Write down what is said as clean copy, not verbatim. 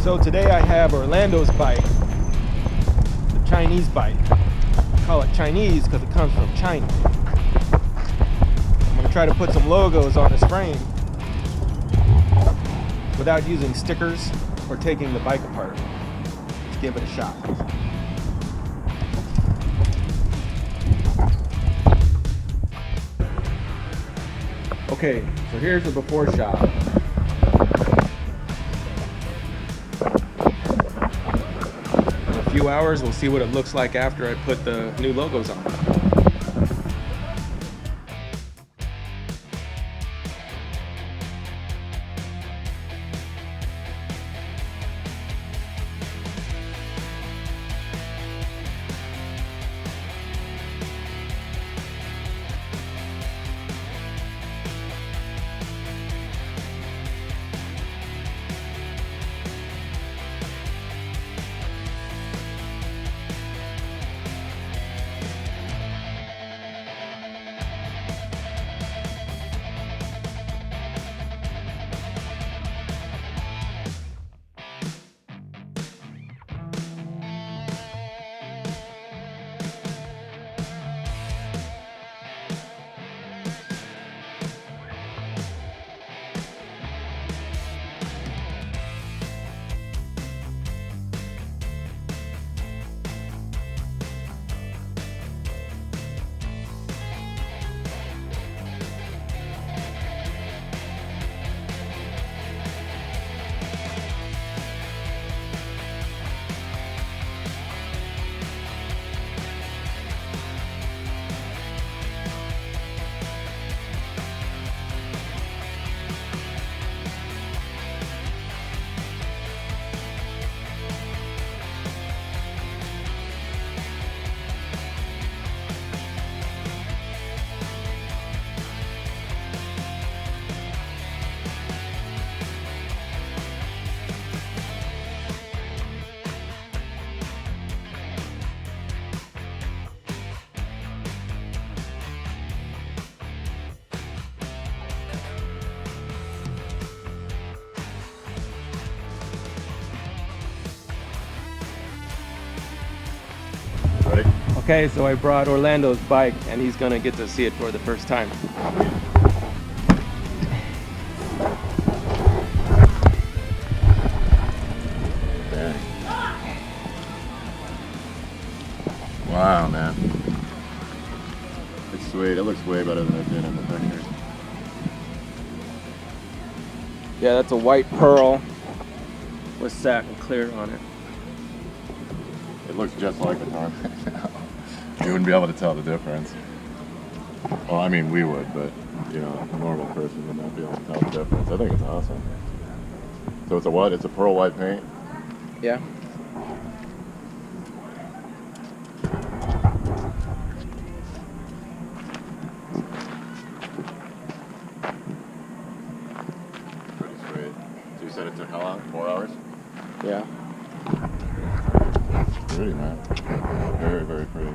So today I have Orlando's bike, the Chinese bike. I call it Chinese because it comes from China. I'm going to try to put some logos on this frame without using stickers or taking the bike apart. Let's give it a shot. Okay, so here's the before shot. In a few hours, we'll see what it looks like after I put the new logos on. Ready? Okay, so I brought Orlando's bike and he's gonna get to see it for the first time. Dang. Wow, man. It's sweet. It looks way better than it did in the pictures. Yeah, that's a white pearl with satin clear on it. It looks just like a Tarmac. You wouldn't be able to tell the difference. Well, I mean, we would, but, you know, a normal person would not be able to tell the difference. I think it's awesome. So it's a what? It's a pearl white paint? Yeah. Pretty sweet. So you said it took how long? 4 hours? Yeah. Pretty, man. Very, very pretty.